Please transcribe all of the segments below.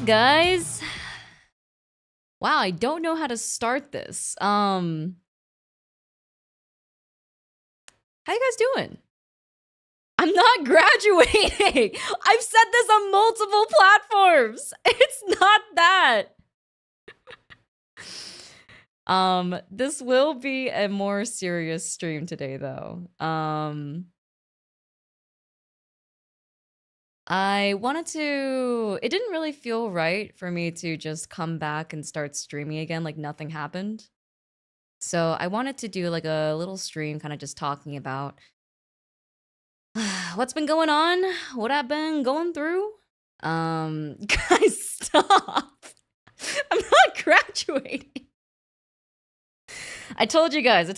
guys. Wow, I don't know how to start this. How you guys doing? I'm not graduating. I've said this on multiple platforms. It's not that. This will be a more serious stream today though. It didn't really feel right for me to just come back and start streaming again like nothing happened. So I wanted to do like a little stream kind of just talking about what's been going on, what I've been going through. Guys, stop. I'm not graduating. I told you guys,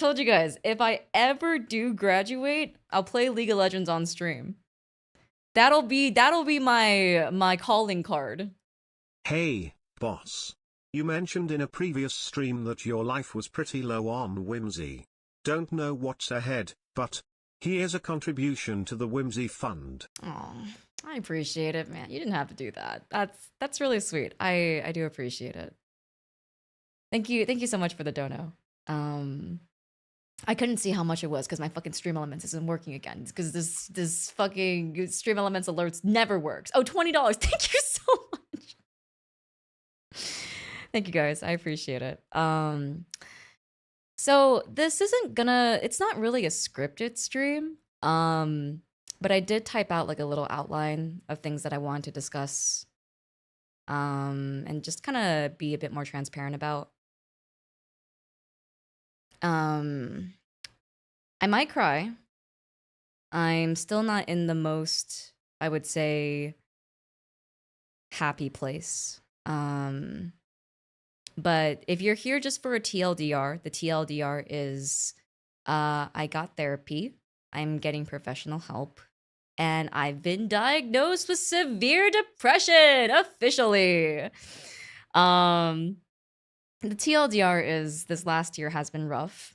if I ever do graduate, I'll play League of Legends on stream. That'll be my calling card. Hey, boss. You mentioned in a previous stream that your life was pretty low on whimsy. Don't know what's ahead, but here's a contribution to the whimsy fund. Oh, I appreciate it, man. You didn't have to do that. That's really sweet. I do appreciate it. Thank you so much for the dono. I couldn't see how much it was because my fucking Stream Elements isn't working again. Because this fucking Stream Elements alerts never works. Oh, $20. Thank you so much. Thank you guys. I appreciate it. So this it's not really a scripted stream. But I did type out like a little outline of things that I wanted to discuss. And just kind of be a bit more transparent about. I might cry. I'm still not in the most, I would say, happy place. But if you're here just for a TLDR, the TLDR is I got therapy. I'm getting professional help. And I've been diagnosed with severe depression officially. The TLDR is this last year has been rough.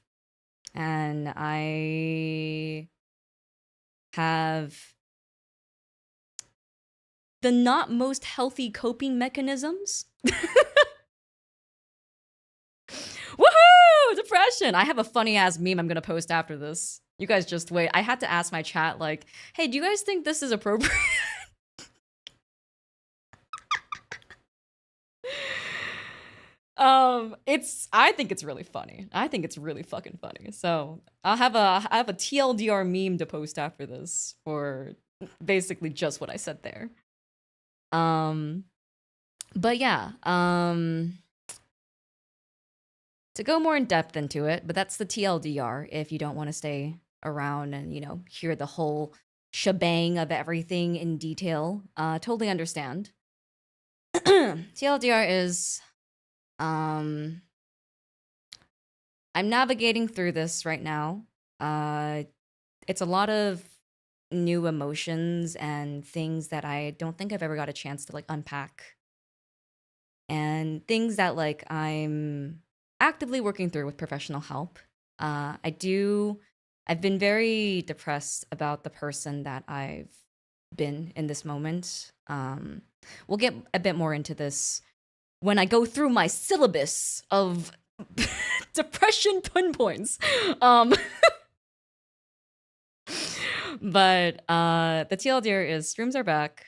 And I have the not most healthy coping mechanisms. Woohoo! Depression! I have a funny ass meme I'm gonna post after this. You guys just wait. I had to ask my chat, like, hey, do you guys think this is appropriate? I think it's really funny. I think it's really fucking funny. So I have a TLDR meme to post after this for basically just what I said there. But yeah, to go more in depth into it, but that's the TLDR if you don't want to stay around and, you know, hear the whole shebang of everything in detail. Totally understand. TLDR is I'm navigating through this right now. It's a lot of new emotions and things that I don't think I've ever got a chance to like unpack. And things that like I'm actively working through with professional help. I've been very depressed about the person that I've been in this moment. We'll get a bit more into this when I go through my syllabus of depression pinpoints. But the TLDR is streams are back.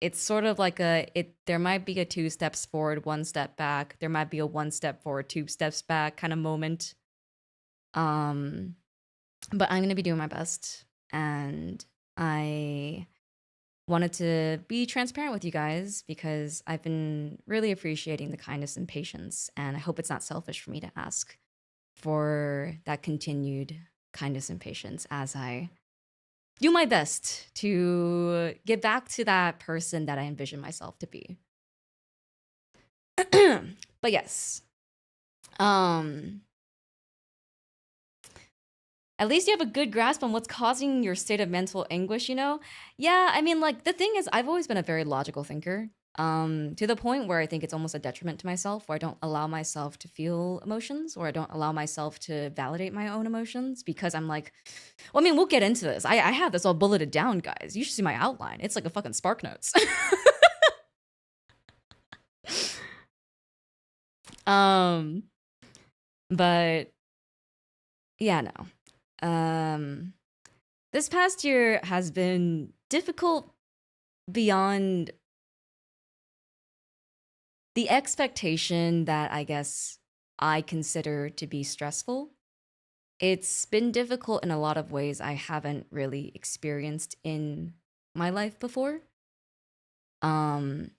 It's sort of like there might be a 2 steps forward, 1 step back. There might be a 1 step forward, 2 steps back kind of moment. But I'm gonna be doing my best, and I wanted to be transparent with you guys because I've been really appreciating the kindness and patience, and I hope it's not selfish for me to ask for that continued kindness and patience as I do my best to get back to that person that I envision myself to be. But yes, at least you have a good grasp on what's causing your state of mental anguish, you know? Yeah, I mean, like, the thing is, I've always been a very logical thinker, to the point where I think it's almost a detriment to myself, where I don't allow myself to feel emotions, or I don't allow myself to validate my own emotions, because I'm like, well, I mean, we'll get into this. I have this all bulleted down, guys. You should see my outline. It's like a fucking Spark Notes. Um, but yeah, no. This past year has been difficult beyond the expectation that I guess I consider to be stressful. It's been difficult in a lot of ways I haven't really experienced in my life before. Um,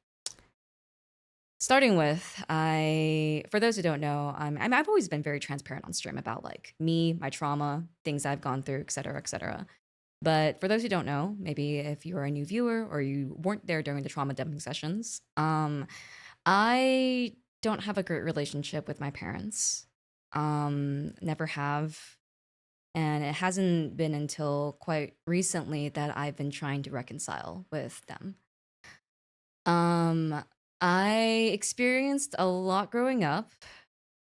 Starting with, for those who don't know, I've always been very transparent on stream about like me, my trauma, things I've gone through, etc., etc. But for those who don't know, maybe if you're a new viewer or you weren't there during the trauma dumping sessions, I don't have a great relationship with my parents. Never have. And it hasn't been until quite recently that I've been trying to reconcile with them. Um, I experienced a lot growing up,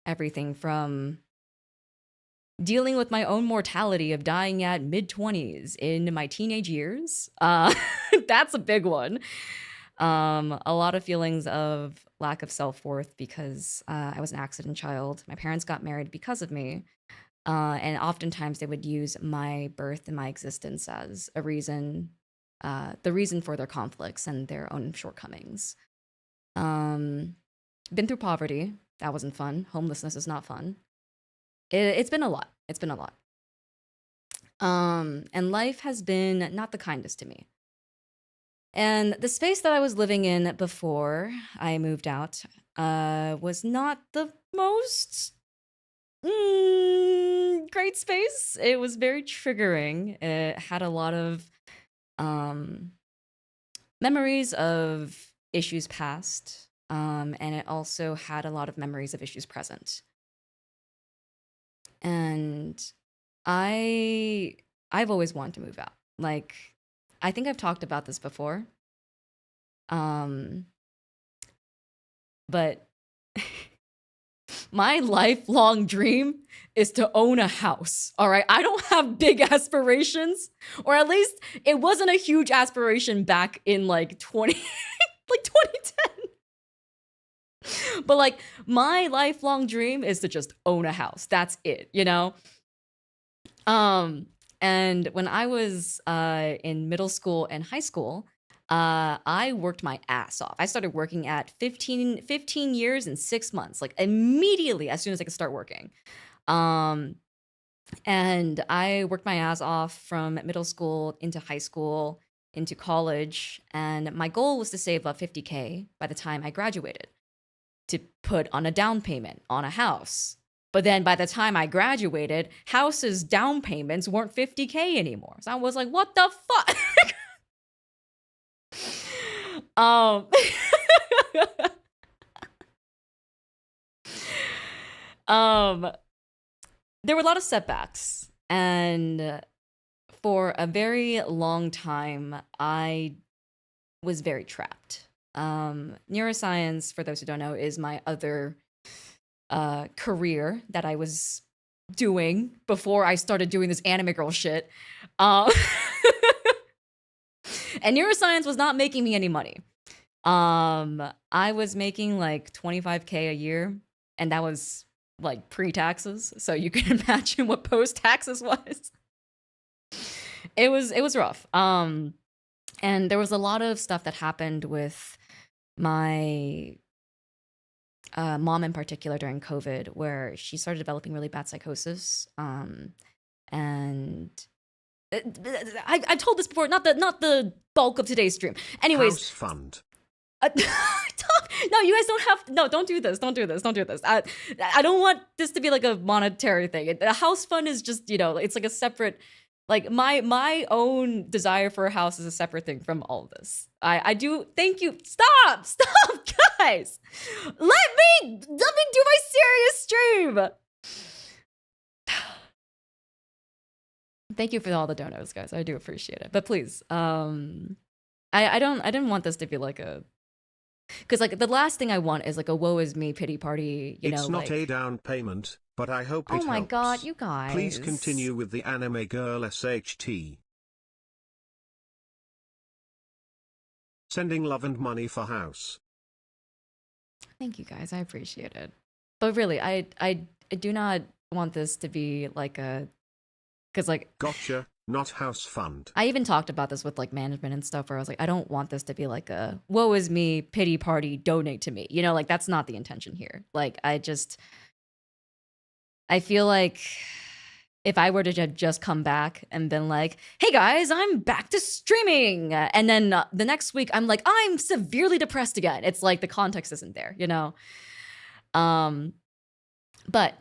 everything from dealing with my own mortality of dying at mid-20s in my teenage years. That's a big one. A lot of feelings of lack of self-worth because I was an accident child. My parents got married because of me. And oftentimes they would use my birth and my existence as a reason, the reason for their conflicts and their own shortcomings. Been through poverty. That wasn't fun. Homelessness is not fun. It's been a lot. It's been a lot. And life has been not the kindest to me. And the space that I was living in before I moved out was not the most great space. It was very triggering. It had a lot of memories of issues past, and it also had a lot of memories of issues present. And I've always wanted to move out. Like, I think I've talked about this before. But my lifelong dream is to own a house. All right. I don't have big aspirations, or at least it wasn't a huge aspiration back in like 2010. But like my lifelong dream is to just own a house. That's it, you know? And when I was in middle school and high school, I worked my ass off. I started working at 15 years and 6 months, like immediately as soon as I could start working. And I worked my ass off from middle school into high school, into college. And my goal was to save about 50K by the time I graduated to put on a down payment on a house. But then by the time I graduated, houses' down payments weren't 50K anymore. So I was like, what the fuck? There were a lot of setbacks, and for a very long time, I was very trapped. Neuroscience, for those who don't know, is my other career that I was doing before I started doing this anime girl shit. And neuroscience was not making me any money. I was making like 25K a year, and that was like pre-taxes. So you can imagine what post-taxes was. It was rough. And there was a lot of stuff that happened with my mom in particular during COVID, where she started developing really bad psychosis. And I told this before, not the bulk of today's stream. Anyways, House fund. No, you guys don't have to, no, don't do this. Don't do this. Don't do this. I don't want this to be like a monetary thing. The house fund is just, you know, it's like a separate, like my own desire for a house is a separate thing from all of this. I do, thank you. Stop, guys. Let me do my serious stream. Thank you for all the donos, guys. I do appreciate it. But please, I didn't want this to be like a, because like the last thing I want is like a woe is me pity party, you know. It's not like, a down payment, but I hope it helps. Oh my god, you guys. Please continue with the anime girl SHT. Sending love and money for house. Thank you guys, I appreciate it. But really, I do not want this to be like a, because like Gotcha, not house fund. I even talked about this with like management and stuff where I was like, I don't want this to be like a woe is me, pity party, donate to me. You know, like that's not the intention here. Like I feel like if I were to just come back and been like, hey guys, I'm back to streaming. And then the next week I'm like, I'm severely depressed again. It's like the context isn't there, you know? But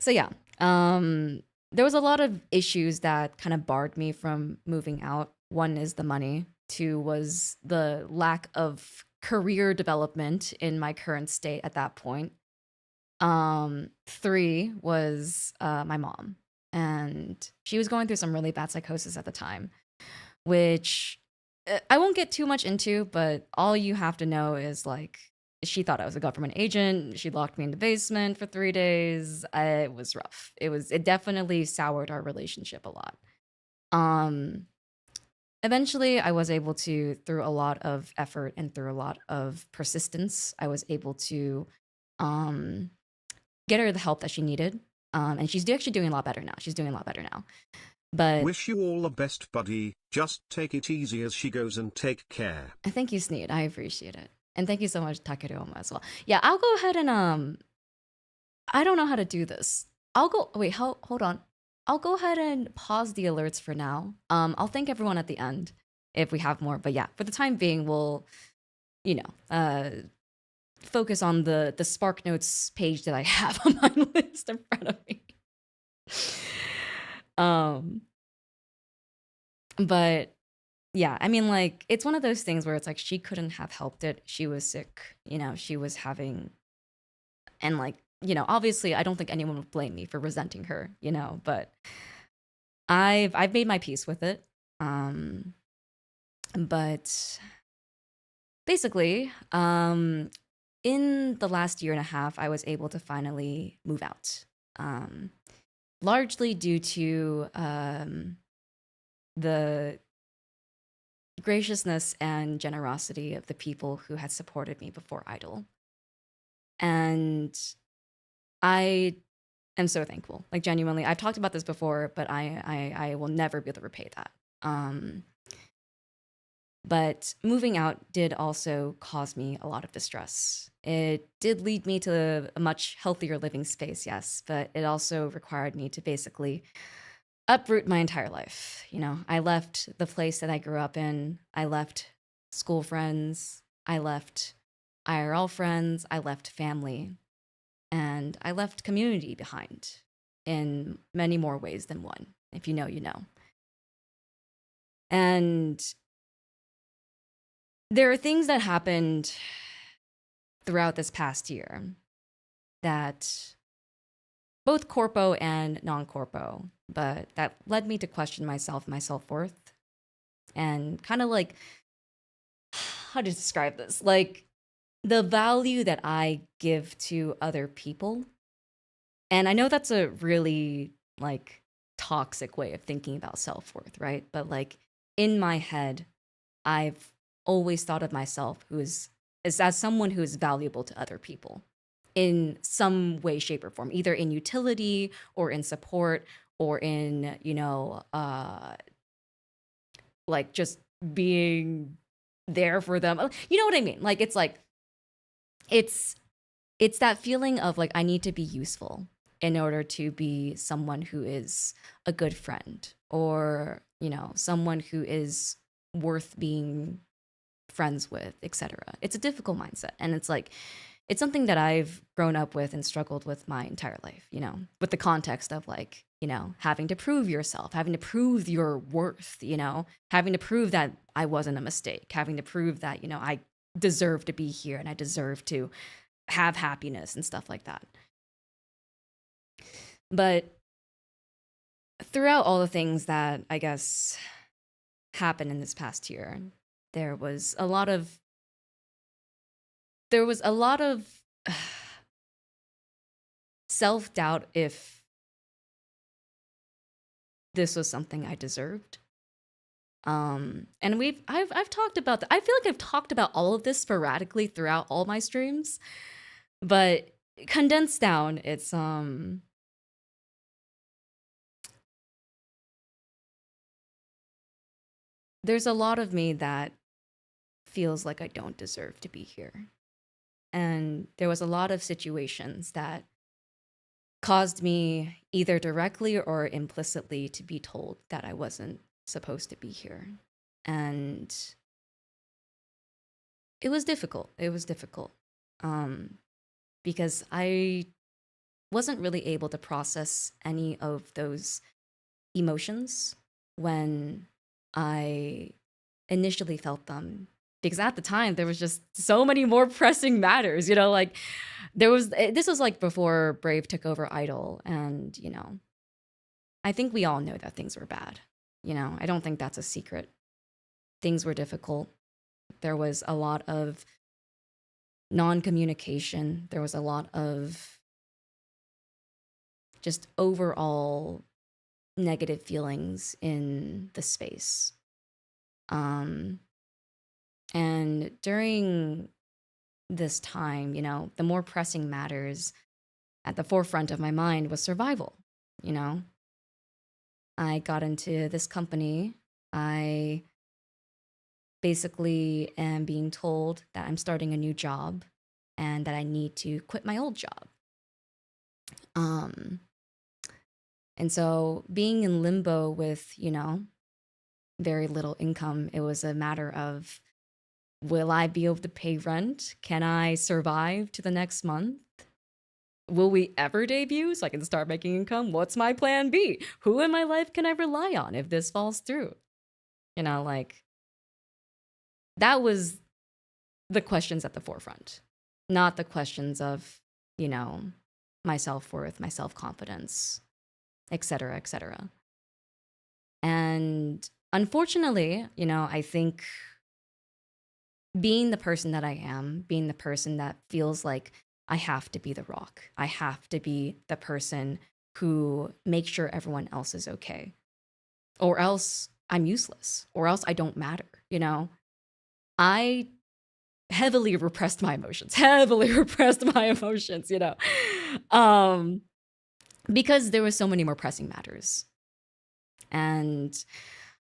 so yeah, there was a lot of issues that kind of barred me from moving out. One is the money. Two was the lack of career development in my current state at that point. Three was my mom, and she was going through some really bad psychosis at the time, which I won't get too much into, but all you have to know is like she thought I was a government agent. She locked me in the basement for 3 days. It was rough. It definitely soured our relationship a lot. Eventually I was able to, through a lot of effort and through a lot of persistence, I was able to get her the help that she needed. And she's actually doing a lot better now. She's doing a lot better now. But Wish you all the best, buddy. Just take it easy as she goes and take care. thank you, Sneed. I appreciate it. And thank you so much, Takeryoma, as well. Yeah, I'll go ahead and I don't know how to do this. I'll go wait, hold on. I'll go ahead and pause the alerts for now. I'll thank everyone at the end if we have more. But yeah, for the time being, we'll, you know, focus on the Spark Notes page that I have on my list in front of me. But yeah, I mean, like, it's one of those things where it's like she couldn't have helped it. She was sick, you know, she was having, and like, you know, obviously I don't think anyone would blame me for resenting her, you know, but I've made my peace with it. But basically, in the last year and a half, I was able to finally move out. Largely due to the graciousness and generosity of the people who had supported me before Idol. And I am so thankful. Like genuinely, I've talked about this before, but I will never be able to repay that. But moving out did also cause me a lot of distress. It did lead me to a much healthier living space, yes, but it also required me to basically uproot my entire life. You know, I left the place that I grew up in. I left school friends. I left IRL friends. I left family. And I left community behind in many more ways than one. If you know, you know. And there are things that happened throughout this past year that both corpo and non-corpo, but that led me to question myself, my self-worth, and kind of like, how to describe this? Like the value that I give to other people. And I know that's a really like toxic way of thinking about self-worth, right? But like in my head, I've always thought of myself as someone who is valuable to other people in some way, shape, or form, either in utility or in support or in, you know, like just being there for them. You know what I mean? Like, it's that feeling of like, I need to be useful in order to be someone who is a good friend or, you know, someone who is worth being friends with, etc. It's a difficult mindset. And it's like, it's something that I've grown up with and struggled with my entire life, you know, with the context of like, you know, having to prove yourself, having to prove your worth, you know, having to prove that I wasn't a mistake, having to prove that, you know, I deserve to be here and I deserve to have happiness and stuff like that. But throughout all the things that I guess happened in this past year, there was a lot of self-doubt if this was something I deserved. And I've talked about that. I feel like I've talked about all of this sporadically throughout all my streams, but condensed down, it's there's a lot of me that feels like I don't deserve to be here. And there was a lot of situations that caused me either directly or implicitly to be told that I wasn't supposed to be here. And it was difficult. It was difficult. Because I wasn't really able to process any of those emotions when I initially felt them. Because at the time, there was just so many more pressing matters, you know, like this was like before Brave took over Idol. And, you know, I think we all know that things were bad. You know, I don't think that's a secret. Things were difficult. There was a lot of non-communication. There was a lot of just overall negative feelings in the space. And during this time, you know, the more pressing matters at the forefront of my mind was survival. You know, I got into this company. I basically am being told that I'm starting a new job and that I need to quit my old job. And so being in limbo with, you know, very little income, it was a matter of, will I be able to pay rent? Can I survive to the next month? Will we ever debut so I can start making income? What's my plan B? Who in my life can I rely on if this falls through? You know, like, that was the questions at the forefront, not the questions of, you know, my self-worth, my self-confidence, etc., etc. And unfortunately, you know, I think being the person that I am, being the person that feels like I have to be the rock, I have to be the person who makes sure everyone else is okay, or else I'm useless, or else I don't matter, you know? I heavily repressed my emotions, you know? Because there were so many more pressing matters. And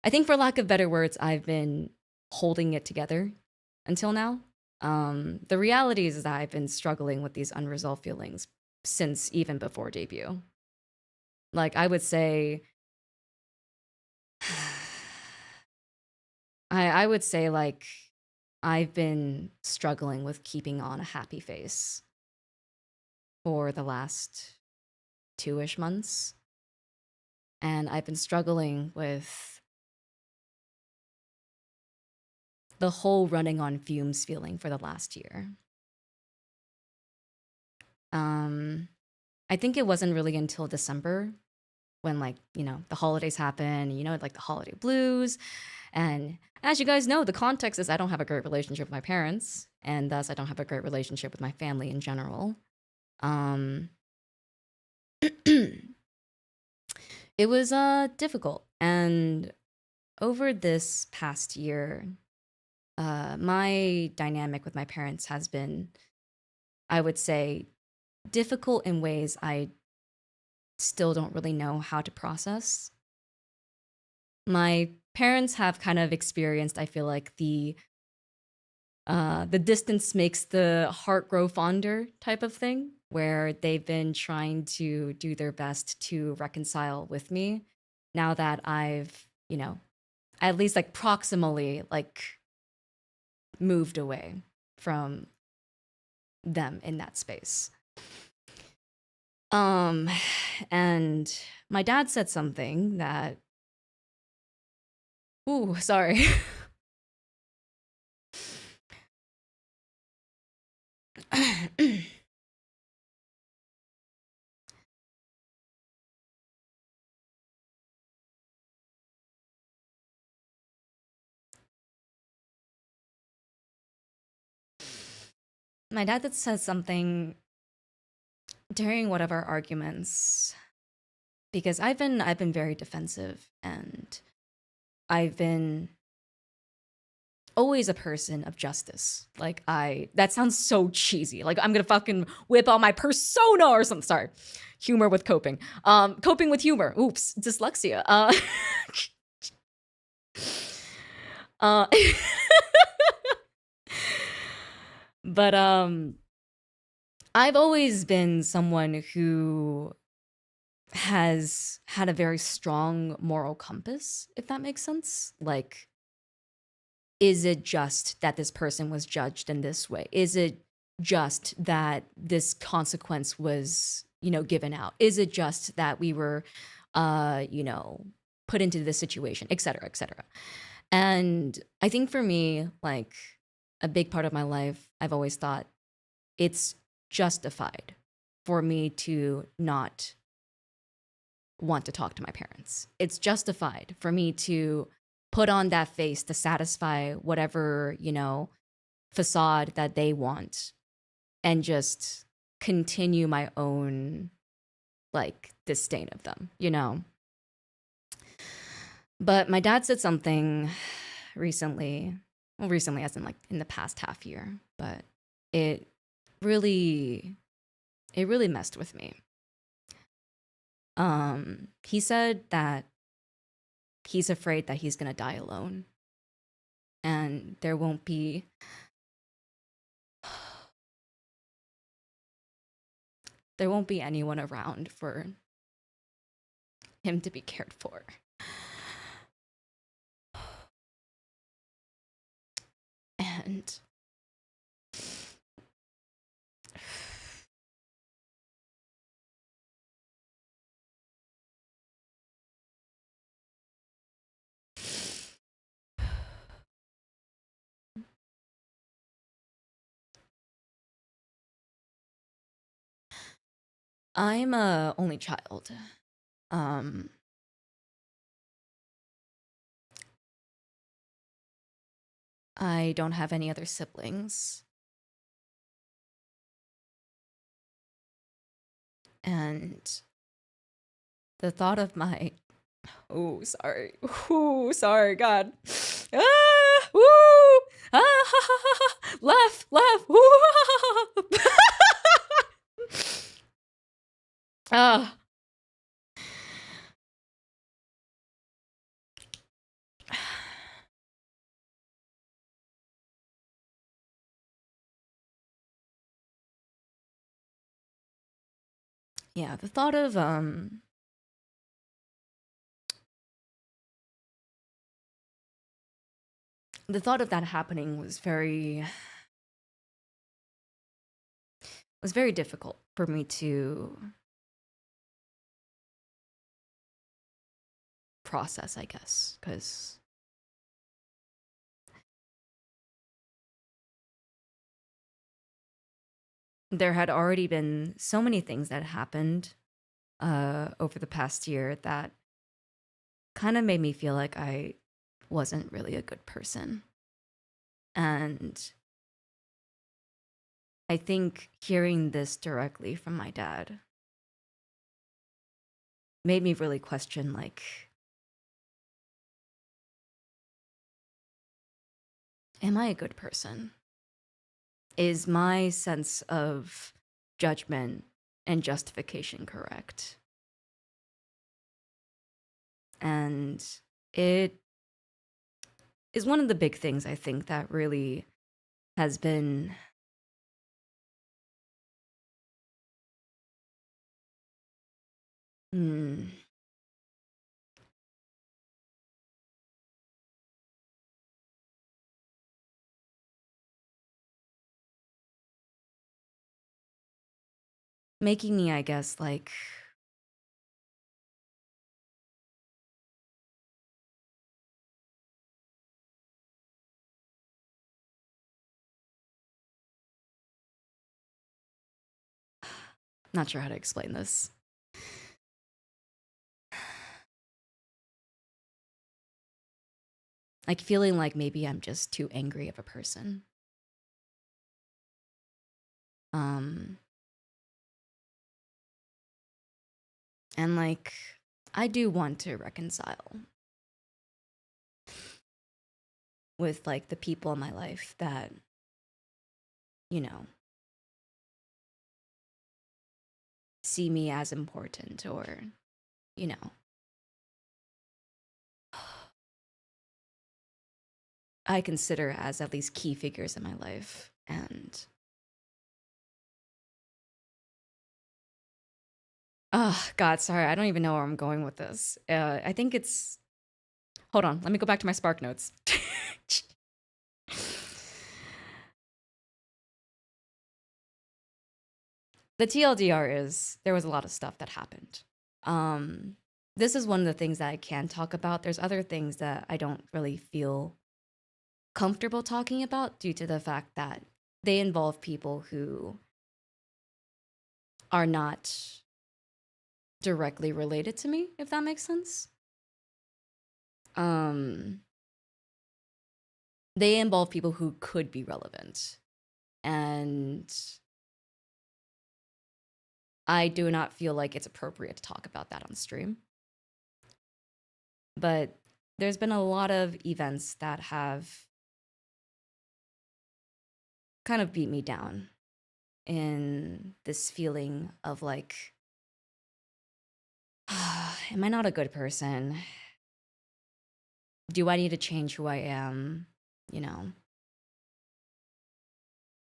I think, for lack of better words, I've been holding it together until now. The reality is that I've been struggling with these unresolved feelings since even before debut. Like, I would say, I would say, like, I've been struggling with keeping on a happy face for the last 2-ish months. And I've been struggling with the whole running on fumes feeling for the last year. I think it wasn't really until December when, like, you know, the holidays happen, you know, like the holiday blues. And as you guys know, the context is I don't have a great relationship with my parents, and thus I don't have a great relationship with my family in general. It was difficult. And over this past year, my dynamic with my parents has been, I would say, difficult in ways I still don't really know how to process. My parents have kind of experienced, I feel like, the distance makes the heart grow fonder type of thing, where they've been trying to do their best to reconcile with me now that I've, you know, at least like proximally, like, moved away from them in that space. And my dad said something that, ooh, sorry. My dad had said something during one of our arguments, because I've been very defensive, and I've been always a person of justice. Like that sounds so cheesy. Like I'm gonna fucking whip out my persona or something. Sorry. Humor with coping. Coping with humor. Oops, dyslexia. Uh, but I've always been someone who has had a very strong moral compass, if that makes sense. Like, is it just that this person was judged in this way? Is it just that this consequence was, given out? Is it just that we were, put into this situation, et cetera, et cetera? And I think for me, like a big part of my life, I've always thought it's justified for me to not want to talk to my parents. It's justified for me to put on that face to satisfy whatever, facade that they want and just continue my own like disdain of them, But my dad said something recently, as in like in the past half year, but it really messed with me. He said that he's afraid that he's gonna die alone and there won't be anyone around for him to be cared for. And I'm a only child. I don't have any other siblings. And the thought of my sorry, God. Woo, ah, ha, ha, ha, ha. Laugh, woo, ah. Yeah, the thought of that happening was very difficult for me to process, I guess, because there had already been so many things that happened over the past year that kind of made me feel like I wasn't really a good person. And I think hearing this directly from my dad made me really question, like, am I a good person? Is my sense of judgment and justification correct? And it is one of the big things I think that really has been making me, I guess, like, not sure how to explain this. Like feeling like maybe I'm just too angry of a person. And like, I do want to reconcile. with like the people in my life that, you know, see me as important, or, you know, I consider as at least key figures in my life. And oh God, sorry, I don't even know where I'm going with this. I think it's, hold on, let me go back to my Spark notes. The TLDR is there was a lot of stuff that happened. This is one of the things that I can talk about. There's other things that I don't really feel comfortable talking about due to the fact that they involve people who are not directly related to me, if that makes sense. They involve people who could be relevant, and I do not feel like it's appropriate to talk about that on stream. But there's been a lot of events that have kind of beat me down in this feeling of like, am I not a good person? Do I need to change who I am? You know?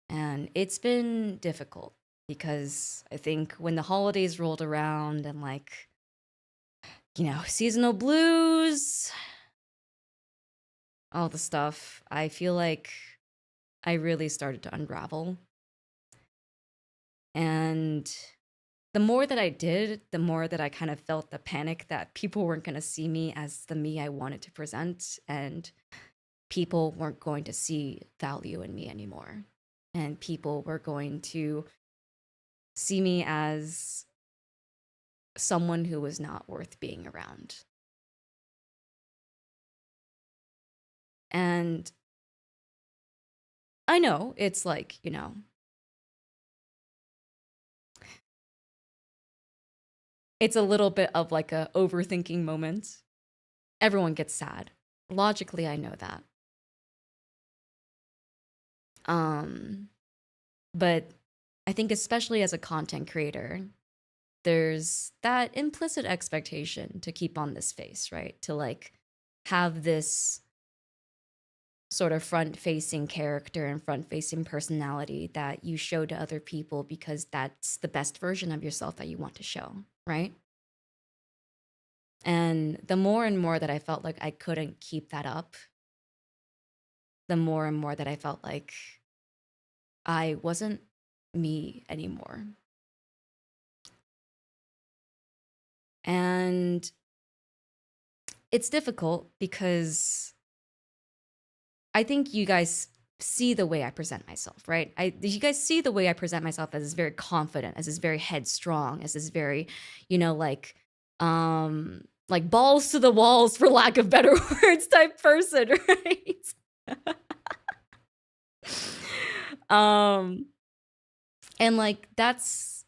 And it's been difficult because I think when the holidays rolled around and like, you know, seasonal blues, all the stuff, I feel like I really started to unravel. And the more that I did, the more that I kind of felt the panic that people weren't going to see me as the me I wanted to present, and people weren't going to see value in me anymore. And people were going to see me as someone who was not worth being around. And I know it's like, you know, it's a little bit of like a overthinking moment. Everyone gets sad. Logically, I know that. But I think especially as a content creator, there's that implicit expectation to keep on this face, right? To like have this sort of front-facing character and front-facing personality that you show to other people because that's the best version of yourself that you want to show, right? And the more and more that I felt like I couldn't keep that up, the more and more that I felt like I wasn't me anymore. And it's difficult because I think you guys see the way I present myself, right? You guys see the way I present myself as this very confident, as this very headstrong, as this very, you know, like balls to the walls, for lack of better words, type person, right? And like that's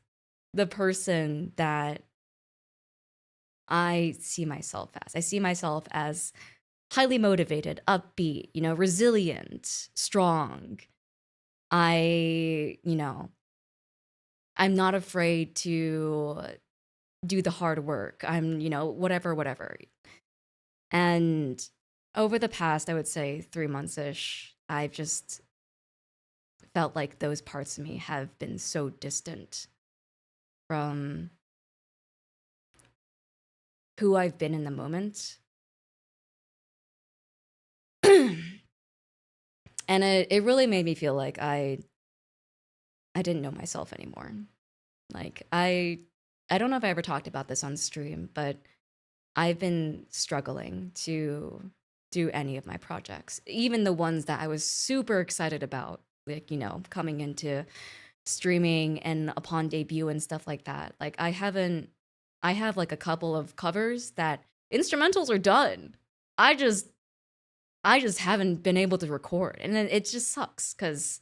the person that I see myself as. I see myself as highly motivated, upbeat, you know, resilient, strong. You know, I'm not afraid to do the hard work. I'm, you know, whatever. And over the past, I would say 3 months-ish, I've just felt like those parts of me have been so distant from who I've been in the moment. And it really made me feel like I didn't know myself anymore. Like I don't know if I ever talked about this on stream, but I've been struggling to do any of my projects, even the ones that I was super excited about, like, you know, coming into streaming and upon debut and stuff like that. Like I have like a couple of covers that instrumentals are done. I just haven't been able to record, and it just sucks because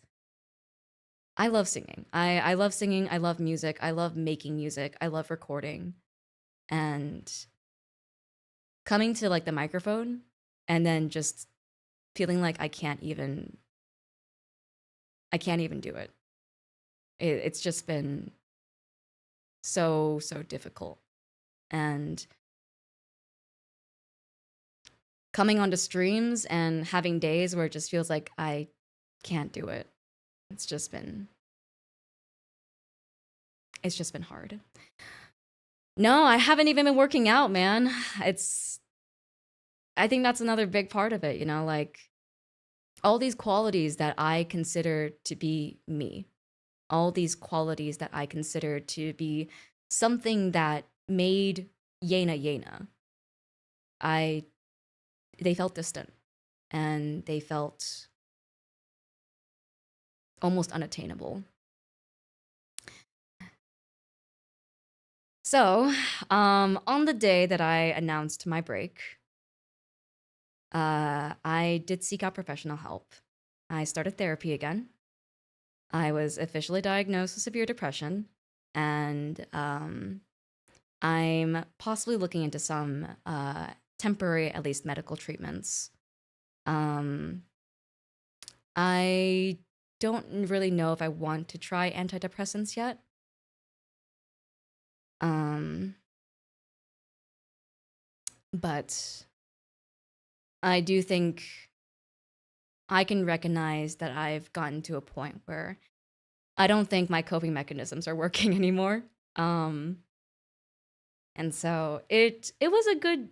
I love singing. I love singing. I love music. I love making music. I love recording, and coming to like the microphone and then just feeling like I can't even do it. It's just been so difficult. And coming onto streams and having days where it just feels like I can't do it. It's just been hard. No, I haven't even been working out, man. I think that's another big part of it, you know, like all these qualities that I consider to be me, all these qualities that I consider to be something that made Yena Yena. They felt distant, and they felt almost unattainable. So, on the day that I announced my break, I did seek out professional help. I started therapy again. I was officially diagnosed with severe depression, and I'm possibly looking into some temporary, at least medical treatments. I don't really know if I want to try antidepressants yet. But I do think I can recognize that I've gotten to a point where I don't think my coping mechanisms are working anymore. And so it was a good.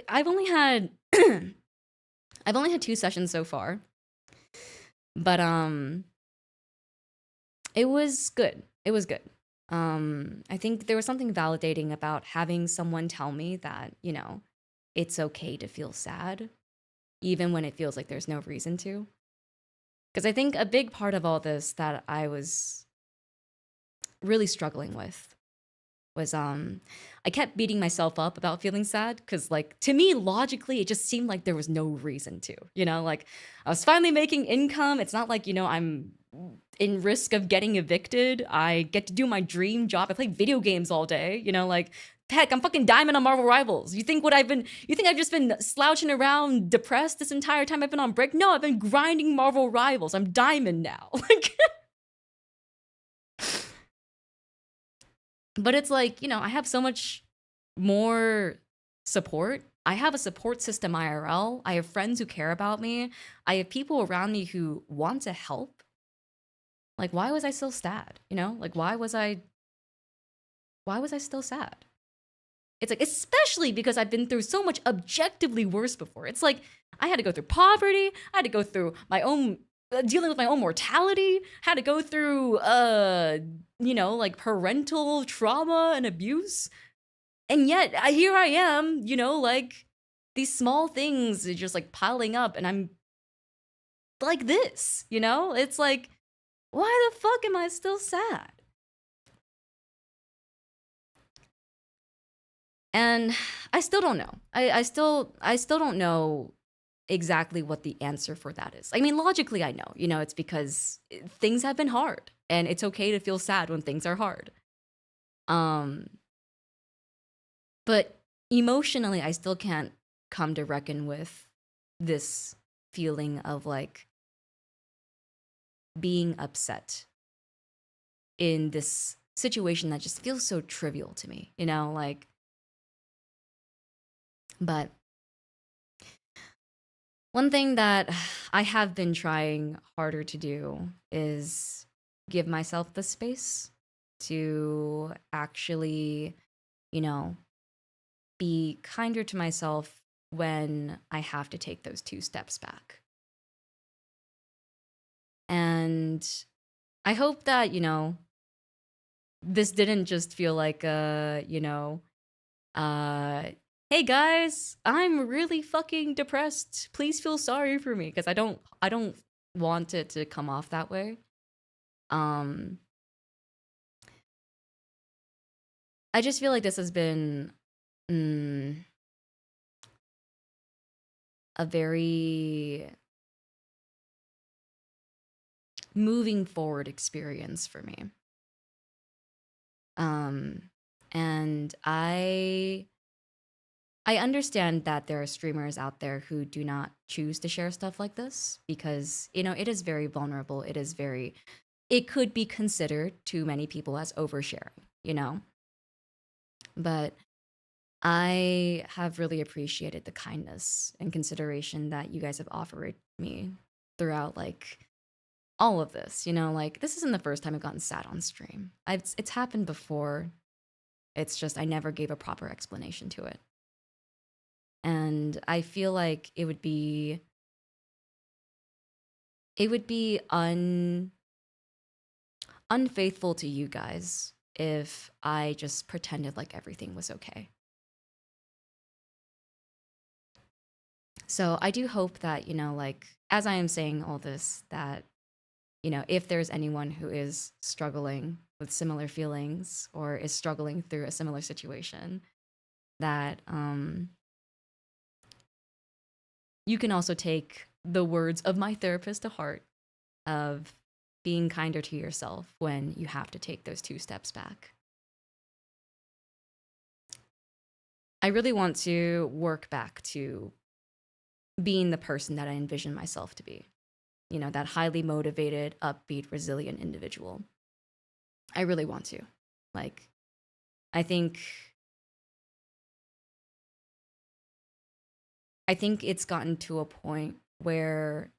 I've only had I've only had 2 sessions so far, but it was good. It was good. I think there was something validating about having someone tell me that, you know, it's okay to feel sad, even when it feels like there's no reason to. Because I think a big part of all this that I was really struggling with was I kept beating myself up about feeling sad, because like to me logically it just seemed like there was no reason to, you know, like I was finally making income. It's not like, you know, I'm in risk of getting evicted. I get to do my dream job. I play video games all day, you know, like heck, I'm fucking diamond on Marvel Rivals. You think I've just been slouching around depressed this entire time I've been on break? No, I've been grinding Marvel Rivals. I'm diamond now. Like but it's like, you know, I have so much more support. I have a support system IRL. I have friends who care about me. I have people around me who want to help. Like, why was I still sad? You know, like why was I still sad? It's like, especially because I've been through so much objectively worse before. It's like I had to go through poverty. I had to go through my own dealing with my own mortality. Had to go through you know, like parental trauma and abuse. And yet here I am, you know, like these small things are just like piling up, and I'm like this, you know? It's like, why the fuck am I still sad? And I still don't know. I still don't know exactly what the answer for that is. I mean, logically I know. You know, it's because things have been hard, and it's okay to feel sad when things are hard. But emotionally I still can't come to reckon with this feeling of like being upset in this situation that just feels so trivial to me, you know, like. But one thing that I have been trying harder to do is give myself the space to actually, you know, be kinder to myself when I have to take those 2 steps back. And I hope that, you know, this didn't just feel like you know, hey guys, I'm really fucking depressed. Please feel sorry for me, because I don't want it to come off that way. I just feel like this has been a very moving forward experience for me. And I I understand that there are streamers out there who do not choose to share stuff like this because, you know, it is very vulnerable. It could be considered to many people as oversharing, you know? But I have really appreciated the kindness and consideration that you guys have offered me throughout, like, all of this, you know? Like, this isn't the first time I've gotten sad on stream. It's happened before. It's just I never gave a proper explanation to it. And I feel like it would be unfaithful to you guys if I just pretended like everything was okay. So I do hope that, you know, like, as I am saying all this, that, you know, if there's anyone who is struggling with similar feelings or is struggling through a similar situation, that you can also take the words of my therapist to heart of being kinder to yourself when you have to take those 2 steps back. I really want to work back to being the person that I envision myself to be. You know, that highly motivated, upbeat, resilient individual. I really want to. Like, I think it's gotten to a point where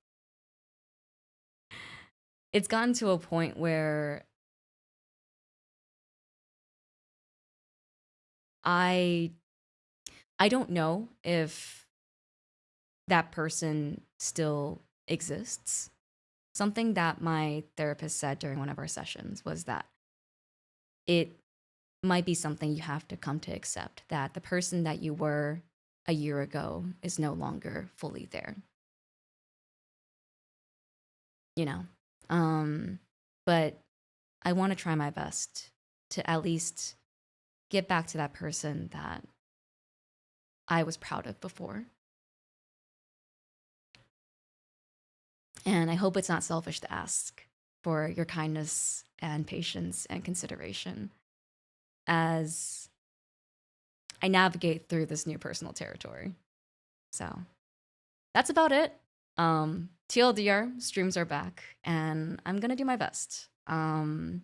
I don't know if that person still exists. Something that my therapist said during one of our sessions was that it might be something you have to come to accept, that the person that you were a year ago is no longer fully there. You know? But I want to try my best to at least get back to that person that I was proud of before. And I hope it's not selfish to ask for your kindness and patience and consideration as I navigate through this new personal territory. So that's about it. TLDR, streams are back, and I'm gonna do my best. You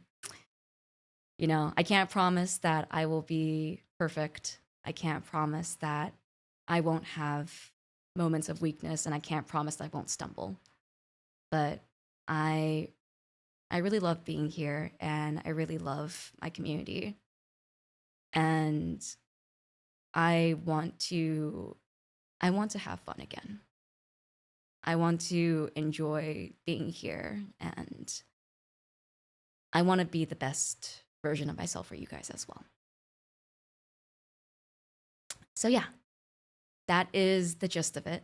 know, I can't promise that I will be perfect. I can't promise that I won't have moments of weakness, and I can't promise that I won't stumble. But I really love being here, and I really love my community. And I want to have fun again. I want to enjoy being here, and I want to be the best version of myself for you guys as well. So yeah, that is the gist of it.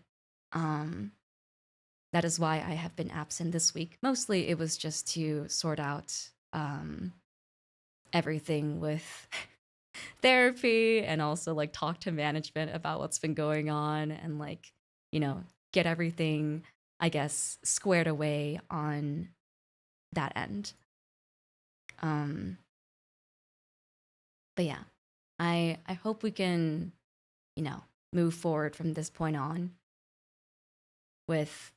That is why I have been absent this week. Mostly it was just to sort out everything with therapy, and also like talk to management about what's been going on, and like, you know, get everything, I guess, squared away on that end. But yeah, I hope we can, you know, move forward from this point on with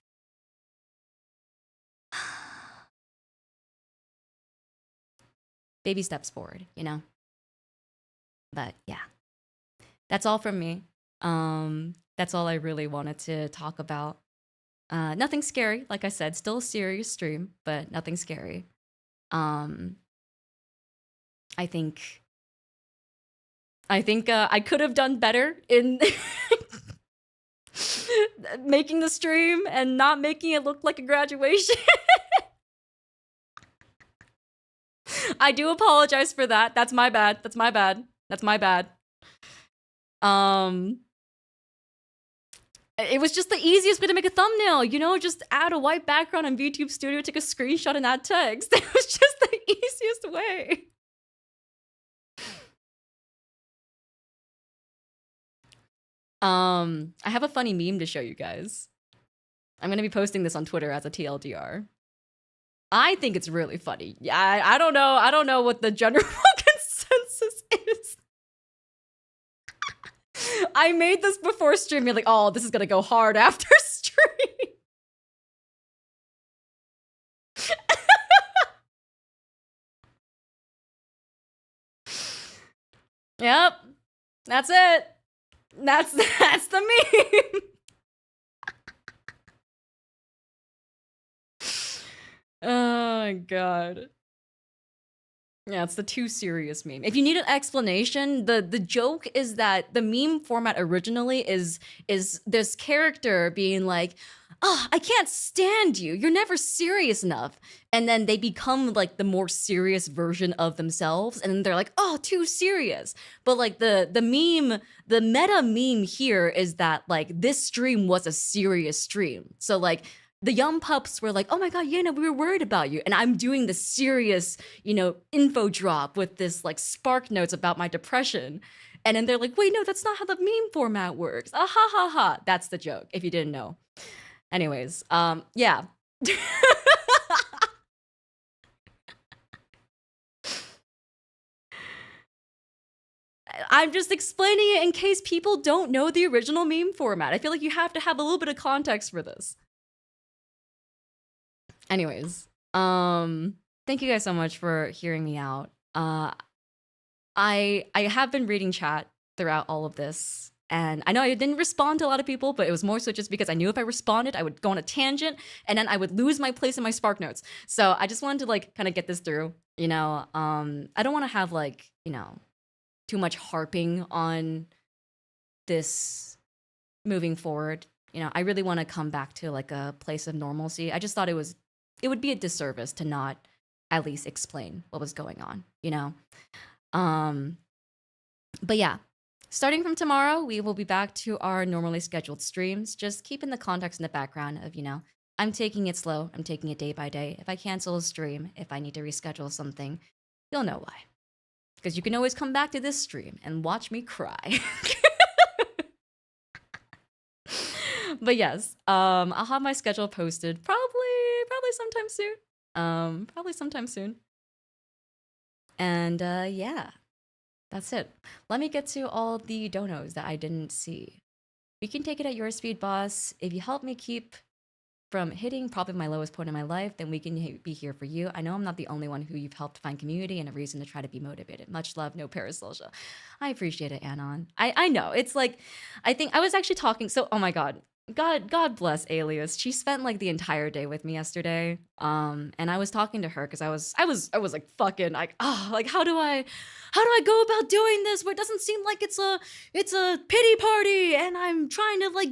baby steps forward, you know? But yeah, that's all from me. That's all I really wanted to talk about. Nothing scary, like I said, still a serious stream, but nothing scary. I think I could have done better in making the stream and not making it look like a graduation. I do apologize for that. That's my bad. That's my bad. That's my bad. It was just the easiest way to make a thumbnail, you know? Just add a white background on VTube Studio, take a screenshot, and add text. It was just the easiest way. I have a funny meme to show you guys. I'm gonna be posting this on Twitter as a TLDR. I think it's really funny. Yeah, I don't know. I don't know what the general consensus is. I made this before stream. You're like, oh, this is gonna go hard after stream. Yep, that's it. That's the meme. Oh my god. Yeah, it's the too serious meme. If you need an explanation, the joke is that the meme format originally is this character being like, oh, I can't stand you. You're never serious enough. And then they become like the more serious version of themselves. And then they're like, oh, too serious. But like the meme, the meta meme here is that like this stream was a serious stream. So like the young pups were like, oh my god, Yena, we were worried about you. And I'm doing the serious, info drop with this like spark notes about my depression. And then they're like, wait, no, that's not how the meme format works. Ah ha ha ha. That's the joke, if you didn't know. Anyways, yeah. I'm just explaining it in case people don't know the original meme format. I feel like you have to have a little bit of context for this. Anyways, thank you guys so much for hearing me out. I have been reading chat throughout all of this, and I know I didn't respond to a lot of people, but it was more so just because I knew if I responded, I would go on a tangent, and then I would lose my place in my Spark Notes. So I just wanted to like kind of get this through, I don't want to have like, too much harping on this moving forward. I really want to come back to like a place of normalcy. I just thought it would be a disservice to not at least explain what was going on, But yeah, starting from tomorrow, we will be back to our normally scheduled streams. Just keeping the context in the background of, I'm taking it slow. I'm taking it day by day. If I cancel a stream, if I need to reschedule something, you'll know why. Because you can always come back to this stream and watch me cry. But yes, I'll have my schedule posted probably sometime soon. Probably sometime soon. And yeah, that's it. Let me get to all the donos that I didn't see. You can take it at your speed, boss. If you help me keep from hitting probably my lowest point in my life, then we can be here for you. I know I'm not the only one who you've helped find community and a reason to try to be motivated. Much love, no parasocial. I appreciate it, Anon. I know. It's like, I think I was actually talking, so, oh my God, God bless Alias. She spent like the entire day with me yesterday. And I was talking to her because I was like fucking like, like how do I go about doing this where it doesn't seem like it's a pity party and I'm trying to like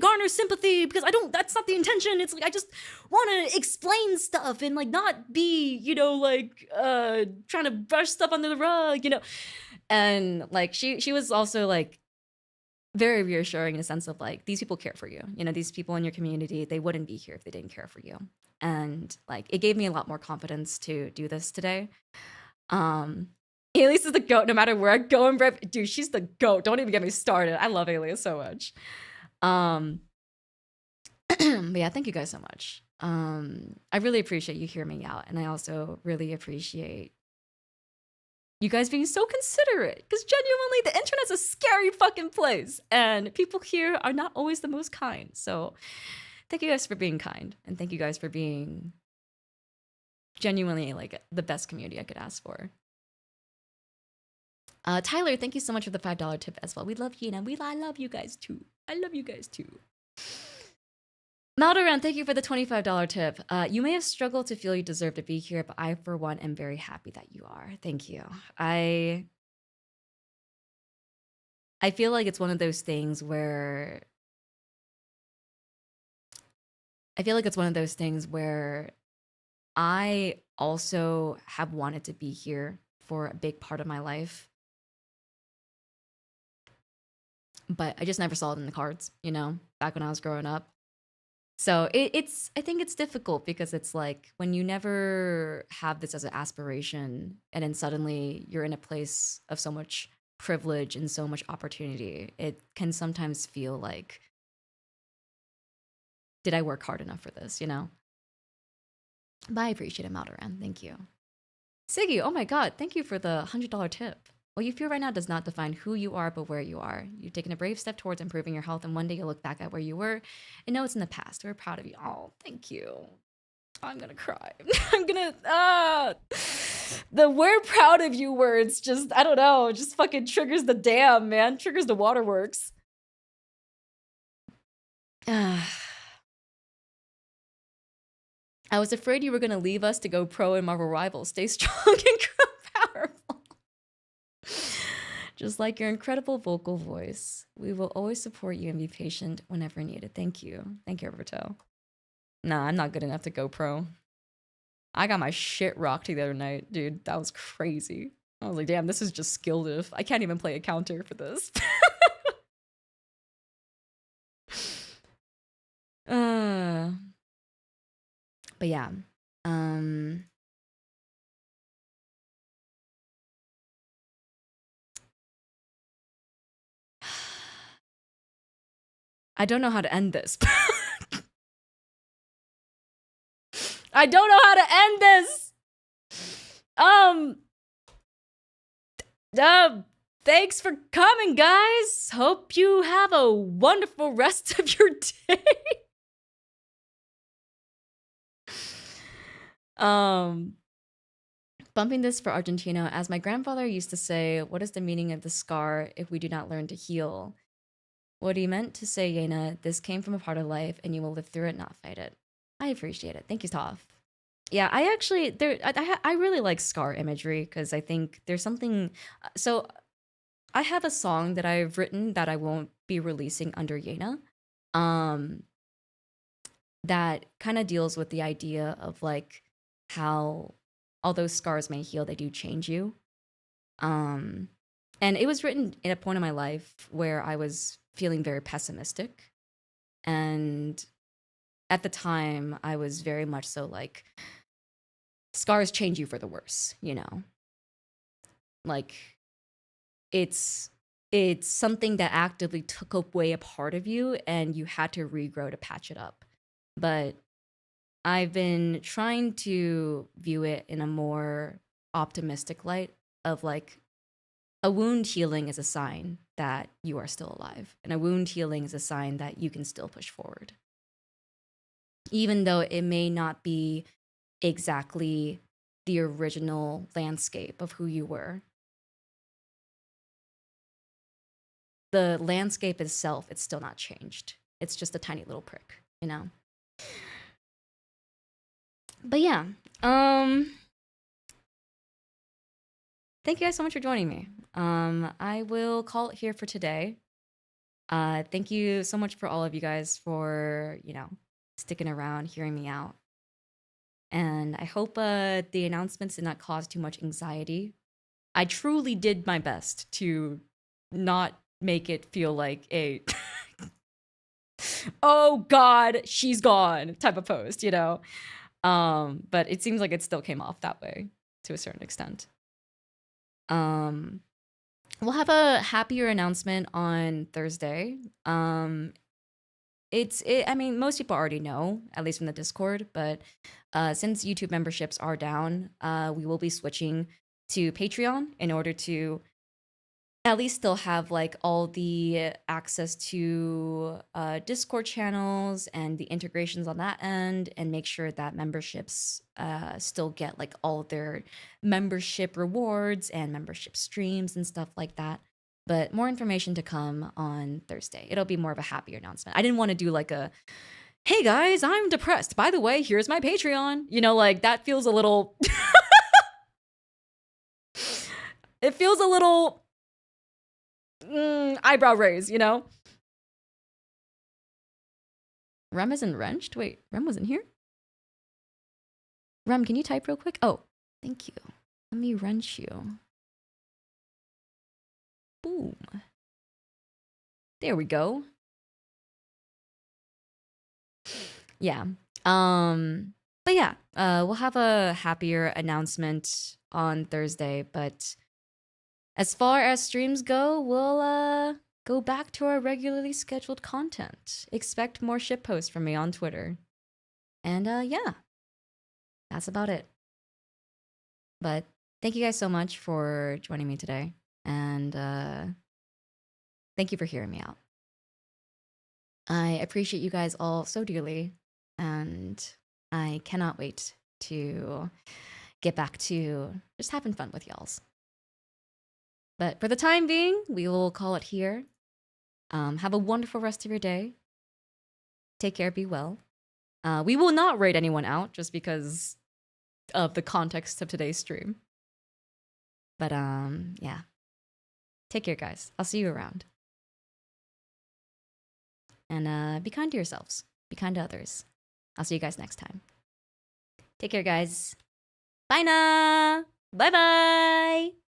garner sympathy because that's not the intention. It's like I just want to explain stuff and like not be, trying to brush stuff under the rug, And like she was also like very reassuring in a sense of like, these people care for you. These people in your community, they wouldn't be here if they didn't care for you. And like, it gave me a lot more confidence to do this today. Alias is the GOAT no matter where I go and rep. Dude, she's the GOAT. Don't even get me started. I love Alias so much. But yeah, thank you guys so much. I really appreciate you hearing me out. And I also really appreciate you guys being so considerate, because genuinely the internet's a scary fucking place and people here are not always the most kind. So thank you guys for being kind, and thank you guys for being genuinely like the best community I could ask for. Tyler, thank you so much for the $5 tip as well. We love you, and I love you guys too. I love you guys too. Maldoran, thank you for the $25 tip. You may have struggled to feel you deserve to be here, but I, for one, am very happy that you are. Thank you. I feel like it's one of those things where I also have wanted to be here for a big part of my life, but I just never saw it in the cards, back when I was growing up. So I think it's difficult because it's like when you never have this as an aspiration and then suddenly you're in a place of so much privilege and so much opportunity, it can sometimes feel like, did I work hard enough for this, But I appreciate it, Maldoran. Thank you. Siggy, oh my God, thank you for the $100 tip. What you feel right now does not define who you are, but where you are. You've taken a brave step towards improving your health, and one day you'll look back at where you were and know it's in the past. We're proud of you. Oh, thank you. I'm gonna cry. I'm gonna, the "we're proud of you" words just, I don't know, just fucking triggers the dam, man. Triggers the waterworks. I was afraid you were gonna leave us to go pro in Marvel Rivals. Stay strong and grow powerful. Just like your incredible vocal voice. We will always support you and be patient whenever needed. Thank you. Thank you, Roberto. Nah, I'm not good enough to go pro. I got my shit rocked the other night, dude. That was crazy. I was like, damn, this is just skill diff. I can't even play a counter for this. But yeah. I don't know how to end this. I don't know how to end this. Thanks for coming, guys. Hope you have a wonderful rest of your day. Bumping this for Argentina, as my grandfather used to say, what is the meaning of the scar if we do not learn to heal? What he meant to say, Yena, this came from a part of life and you will live through it, not fight it. I appreciate it. Thank you, Toph. Yeah, I actually, I really like scar imagery because I think there's something, so I have a song that I've written that I won't be releasing under Yena, that kind of deals with the idea of like how although scars may heal, they do change you. And it was written at a point in my life where I was feeling very pessimistic. And at the time, I was very much so like, scars change you for the worse, you know? Like, it's something that actively took away a part of you and you had to regrow to patch it up. But I've been trying to view it in a more optimistic light of like, a wound healing is a sign that you are still alive. And a wound healing is a sign that you can still push forward. Even though it may not be exactly the original landscape of who you were. The landscape itself, it's still not changed. It's just a tiny little prick, you know? But yeah, thank you guys so much for joining me. I will call it here for today. Thank you so much for all of you guys for, you know, sticking around, hearing me out. And I hope the announcements did not cause too much anxiety. I truly did my best to not make it feel like a oh god, she's gone type of post, you know? But it seems like it still came off that way to a certain extent. We'll have a happier announcement on Thursday. I mean, most people already know, at least from the Discord, but since YouTube memberships are down, we will be switching to Patreon in order to at least still have like all the access to Discord channels and the integrations on that end, and make sure that memberships still get like all of their membership rewards and membership streams and stuff like that. But more information to come on Thursday. It'll be more of a happier announcement. I didn't want to do like a, hey guys, I'm depressed. By the way, here's my Patreon. You know, like that feels a little, it feels a little eyebrow raise, you know? Rem isn't wrenched? Wait, Rem wasn't here? Rem, can you type real quick? Oh, thank you. Let me wrench you. Boom. There we go. Yeah. But yeah, we'll have a happier announcement on Thursday, but as far as streams go, we'll go back to our regularly scheduled content. Expect more shitposts from me on Twitter. And yeah, that's about it. But thank you guys so much for joining me today. And thank you for hearing me out. I appreciate you guys all so dearly, and I cannot wait to get back to just having fun with y'alls. But for the time being, we will call it here. Have a wonderful rest of your day. Take care, be well. We will not raid anyone out just because of the context of today's stream. But yeah. Take care, guys. I'll see you around. And be kind to yourselves. Be kind to others. I'll see you guys next time. Take care, guys. Bye na! Bye-bye!